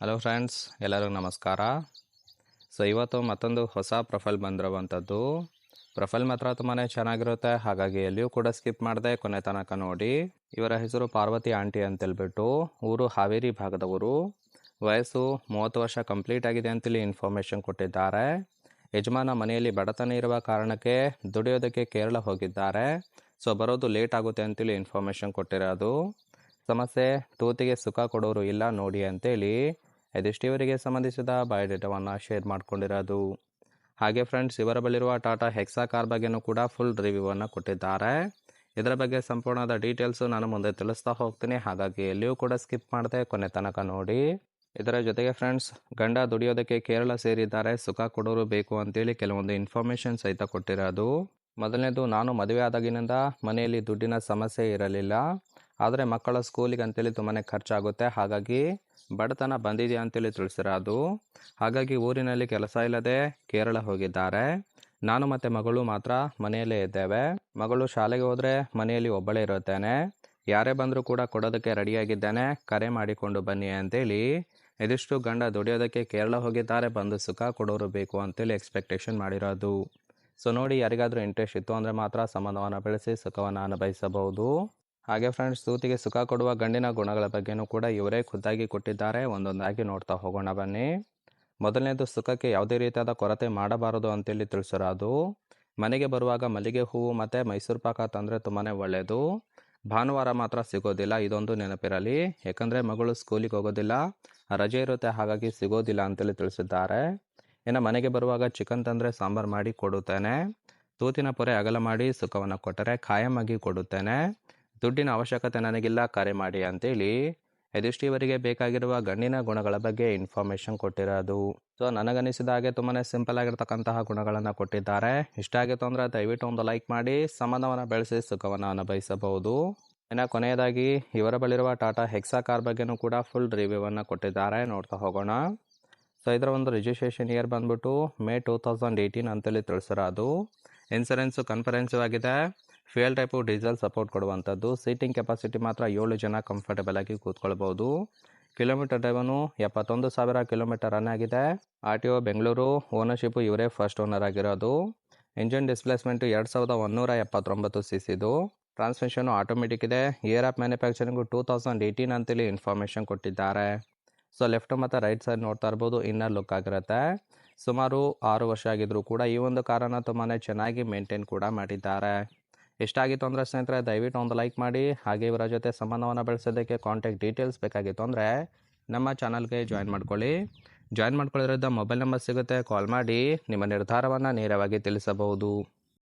Hello friends, ಎಲ್ಲರಿಗೂ ನಮಸ್ಕಾರ. ಇವತ್ತು ಮತ್ತೊಂದು ಹೊಸ ಪ್ರೊಫೈಲ್ ಬಂದಿರುವಂಥದ್ದು. ಪ್ರೊಫೈಲ್ ಮಾತ್ರ ತುಂಬಾ ಚೆನ್ನಾಗಿರುತ್ತೆ, ಹಾಗಾಗಿ ಎಲ್ಲಿಯೂ ಕೂಡ ಸ್ಕಿಪ್ ಮಾಡದೆ ಕೊನೆ ತನಕ ನೋಡಿ. ಇವರ ಹೆಸರು ಪಾರ್ವತಿ ಆಂಟಿ ಅಂತೇಳ್ಬಿಟ್ಟು, ಊರು ಹಾವೇರಿ ಭಾಗದವರು. ವಯಸ್ಸು 30 ವರ್ಷ ಕಂಪ್ಲೀಟ್ ಆಗಿದೆ ಅಂತೇಳಿ ಇನ್ಫಾರ್ಮೇಷನ್ ಕೊಟ್ಟಿದ್ದಾರೆ. ಯಜಮಾನ ಮನೆಯಲ್ಲಿ ಬಡತನ ಇರುವ ಕಾರಣಕ್ಕೆ ದುಡಿಯೋದಕ್ಕೆ ಕೇರಳ ಹೋಗಿದ್ದಾರೆ. ಬರೋದು ಲೇಟ್ ಆಗುತ್ತೆ ಅಂತೇಳಿ ಇನ್ಫಾರ್ಮೇಷನ್ ಕೊಟ್ಟಿರೋದು. ಸಮಸ್ಯೆ, ತೂತಿಗೆ ಸುಖ ಕೊಡೋರು ಇಲ್ಲ ನೋಡಿ ಅಂತೇಳಿ ಇದಿಷ್ಟು ಇವರಿಗೆ ಸಂಬಂಧಿಸಿದ ಬಯೋಡೇಟಾವನ್ನು ಶೇರ್ ಮಾಡ್ಕೊಂಡಿರೋದು. ಹಾಗೆ ಫ್ರೆಂಡ್ಸ್, ಇವರ ಬಳಿರುವ ಟಾಟಾ ಹೆಕ್ಸಾ ಕಾರ್ ಬಗ್ಗೆನೂ ಕೂಡ ಫುಲ್ ರಿವ್ಯೂವನ್ನು ಕೊಟ್ಟಿದ್ದಾರೆ. ಇದರ ಬಗ್ಗೆ ಸಂಪೂರ್ಣದ ಡೀಟೇಲ್ಸು ನಾನು ಮುಂದೆ ತಿಳಿಸ್ತಾ ಹೋಗ್ತೀನಿ, ಹಾಗಾಗಿ ಎಲ್ಲಿಯೂ ಕೂಡ ಸ್ಕಿಪ್ ಮಾಡದೆ ಕೊನೆ ತನಕ ನೋಡಿ. ಇದರ ಜೊತೆಗೆ ಫ್ರೆಂಡ್ಸ್, ಗಂಡ ದುಡಿಯೋದಕ್ಕೆ ಕೇರಳ ಸೇರಿದ್ದಾರೆ, ಸುಖ ಕೊಡೋರು ಬೇಕು ಅಂತೇಳಿ ಕೆಲವೊಂದು ಇನ್ಫಾರ್ಮೇಷನ್ ಸಹಿತ ಕೊಟ್ಟಿರೋದು. ಮೊದಲನೇದು, ನಾನು ಮದುವೆ ಆದಾಗಿನಿಂದ ಮನೆಯಲ್ಲಿ ದುಡ್ಡಿನ ಸಮಸ್ಯೆ ಇರಲಿಲ್ಲ, ಆದರೆ ಮಕ್ಕಳ ಸ್ಕೂಲಿಗೆ ಅಂತೇಳಿ ತುಂಬಾ ಖರ್ಚಾಗುತ್ತೆ, ಹಾಗಾಗಿ ಬಡತನ ಬಂದಿದೆ ಅಂತೇಳಿ ತಿಳಿಸಿರೋದು. ಹಾಗಾಗಿ ಊರಿನಲ್ಲಿ ಕೆಲಸ ಇಲ್ಲದೆ ಕೇರಳ ಹೋಗಿದ್ದಾರೆ. ನಾನು ಮತ್ತು ಮಗಳು ಮಾತ್ರ ಮನೆಯಲ್ಲೇ ಇದ್ದೇವೆ. ಮಗಳು ಶಾಲೆಗೆ ಹೋದರೆ ಮನೆಯಲ್ಲಿ ಒಬ್ಬಳೇ ಇರುತ್ತೇನೆ. ಯಾರೇ ಬಂದರೂ ಕೂಡ ಕೊಡೋದಕ್ಕೆ ರೆಡಿಯಾಗಿದ್ದೇನೆ, ಕರೆ ಮಾಡಿಕೊಂಡು ಬನ್ನಿ ಅಂತೇಳಿ ಇದಿಷ್ಟು ಗಂಡ ದುಡಿಯೋದಕ್ಕೆ ಕೇರಳ ಹೋಗಿದ್ದಾರೆ, ಬಂದು ಸುಖ ಕೊಡೋರು ಬೇಕು ಅಂತೇಳಿ ಎಕ್ಸ್ಪೆಕ್ಟೇಷನ್ ಮಾಡಿರೋದು. ನೋಡಿ, ಯಾರಿಗಾದರೂ ಇಂಟ್ರೆಸ್ಟ್ ಇತ್ತು ಅಂದರೆ ಮಾತ್ರ ಸಂಬಂಧವನ್ನು ಬೆಳೆಸಿ ಸುಖವನ್ನು ಅನುಭವಿಸಬಹುದು. ಹಾಗೆ ಫ್ರೆಂಡ್ಸ್, ತೂತಿಗೆ ಸುಖ ಕೊಡುವ ಗಂಡಿನ ಗುಣಗಳ ಬಗ್ಗೆನೂ ಕೂಡ ಇವರೇ ಖುದ್ದಾಗಿ ಕೊಟ್ಟಿದ್ದಾರೆ. ಒಂದೊಂದಾಗಿ ನೋಡ್ತಾ ಹೋಗೋಣ ಬನ್ನಿ. ಮೊದಲನೇದು, ಸುಖಕ್ಕೆ ಯಾವುದೇ ರೀತಿಯಾದ ಕೊರತೆ ಮಾಡಬಾರದು ಅಂತೇಳಿ ತಿಳಿಸಿರೋದು. ಮನೆಗೆ ಬರುವಾಗ ಮಲ್ಲಿಗೆ ಹೂವು ಮತ್ತು ಮೈಸೂರು ಪಾಕ ತಂದರೆ ತುಂಬಾ ಒಳ್ಳೆಯದು. ಭಾನುವಾರ ಮಾತ್ರ ಸಿಗೋದಿಲ್ಲ, ಇದೊಂದು ನೆನಪಿರಲಿ. ಯಾಕಂದರೆ ಮಗಳು ಸ್ಕೂಲಿಗೆ ಹೋಗೋದಿಲ್ಲ, ರಜೆ ಇರುತ್ತೆ, ಹಾಗಾಗಿ ಸಿಗೋದಿಲ್ಲ ಅಂತೇಳಿ ತಿಳಿಸಿದ್ದಾರೆ. ಇನ್ನು ಮನೆಗೆ ಬರುವಾಗ ಚಿಕನ್ ತಂದರೆ ಸಾಂಬಾರು ಮಾಡಿ ಕೊಡುತ್ತೇನೆ. ತೂತಿನ ಪೊರೆ ಅಗಲ ಮಾಡಿ ಸುಖವನ್ನು ಕೊಟ್ಟರೆ ಖಾಯಂ ಆಗಿ ಕೊಡುತ್ತೇನೆ. ದುಡ್ಡಿನ ಅವಶ್ಯಕತೆ ನನಗಿಲ್ಲ, ಕರೆ ಮಾಡಿ ಅಂತೇಳಿ ಇದಿಷ್ಟು ಇವರಿಗೆ ಬೇಕಾಗಿರುವ ಗಂಡಿನ ಗುಣಗಳ ಬಗ್ಗೆ ಇನ್ಫಾರ್ಮೇಷನ್ ಕೊಟ್ಟಿರೋದು. ನನಗನ್ನಿಸಿದ ಹಾಗೆ ತುಂಬಾ ಸಿಂಪಲ್ ಆಗಿರ್ತಕ್ಕಂತಹ ಗುಣಗಳನ್ನು ಕೊಟ್ಟಿದ್ದಾರೆ. ಇಷ್ಟ ಆಗಿತ್ತು ಅಂದರೆ ದಯವಿಟ್ಟು ಒಂದು ಲೈಕ್ ಮಾಡಿ ಸಂಬಂಧವನ್ನು ಬೆಳೆಸಿ ಸುಖವನ್ನು ಅನುಭವಿಸಬಹುದು. ಇನ್ನು ಕೊನೆಯದಾಗಿ, ಇವರ ಬಳಿರುವ ಟಾಟಾ ಹೆಕ್ಸಾ ಕಾರ್ ಬಗ್ಗೆನೂ ಕೂಡ ಫುಲ್ ರಿವ್ಯೂವನ್ನು ಕೊಟ್ಟಿದ್ದಾರೆ, ನೋಡ್ತಾ ಹೋಗೋಣ. ಇದರ ಒಂದು ರಿಜಿಸ್ಟ್ರೇಷನ್ ಇಯರ್ ಬಂದ್ಬಿಟ್ಟು ಮೇ 2018 ಅಂತೇಳಿ ತಿಳಿಸಿರೋದು. ಇನ್ಸೂರೆನ್ಸು ಕನ್ಫರೆನ್ಸಿವ್ ಆಗಿದೆ. ಫ್ಯೂಯಲ್ ಟೈಪು ಡೀಸೆಲ್ ಸಪೋರ್ಟ್ ಕೊಡುವಂಥದ್ದು. ಸೀಟಿಂಗ್ ಕೆಪಾಸಿಟಿ ಮಾತ್ರ 7 ಜನ ಕಂಫರ್ಟಬಲ್ ಆಗಿ ಕೂತ್ಕೊಳ್ಬೋದು. ಕಿಲೋಮೀಟರ್ ಡ್ರೈವನು 71,000 ಕಿಲೋಮೀಟರ್ ರನ್ ಆಗಿದೆ. RTO ಬೆಂಗಳೂರು. ಓನರ್ಶಿಪ್ಪು ಇವರೇ ಫಸ್ಟ್ ಓನರ್ ಆಗಿರೋದು. Engine displacement 2179 cc. Transmission automatic ಇದೆ. ಇಯರ್ ಆಫ್ ಮ್ಯಾನುಫ್ಯಾಕ್ಚರಿಂಗು 2018 ಅಂತೇಳಿ ಇನ್ಫಾರ್ಮೇಷನ್ ಕೊಟ್ಟಿದ್ದಾರೆ. ಲೆಫ್ಟ್ ಮತ್ತು ರೈಟ್ ಸೈಡ್ ನೋಡ್ತಾ ಇರ್ಬೋದು, ಇನ್ನರ್ ಲುಕ್ ಆಗಿರುತ್ತೆ. ಸುಮಾರು 6 ವರ್ಷ ಆಗಿದ್ರು ಕೂಡ ಈ ಒಂದು ಕಾರನ್ನು ತುಂಬಾ ಚೆನ್ನಾಗಿ ಮೇಂಟೈನ್ ಕೂಡ ಮಾಡಿದ್ದಾರೆ. ಇಷ್ಟಾಗಿತ್ತು ಅಂದರೆ ಸ್ನೇಹಿತರೆ ದಯವಿಟ್ಟು ಒಂದು ಲೈಕ್ ಮಾಡಿ. ಹಾಗೆ ಇವರ ಜೊತೆ ಸಂಬಂಧವನ್ನು ಬೆಳೆಸೋದಕ್ಕೆ ಕಾಂಟ್ಯಾಕ್ಟ್ ಡೀಟೇಲ್ಸ್ ಬೇಕಾಗಿತ್ತು ಅಂದರೆ ನಮ್ಮ ಚಾನಲ್ಗೆ ಜಾಯಿನ್ ಮಾಡ್ಕೊಳ್ಳಿ. ಜಾಯಿನ್ ಮಾಡ್ಕೊಳ್ಳೋದ್ರಿಂದ ಮೊಬೈಲ್ ನಂಬರ್ ಸಿಗುತ್ತೆ, ಕಾಲ್ ಮಾಡಿ ನಿಮ್ಮ ನಿರ್ಧಾರವನ್ನು ನೇರವಾಗಿ ತಿಳಿಸಬಹುದು.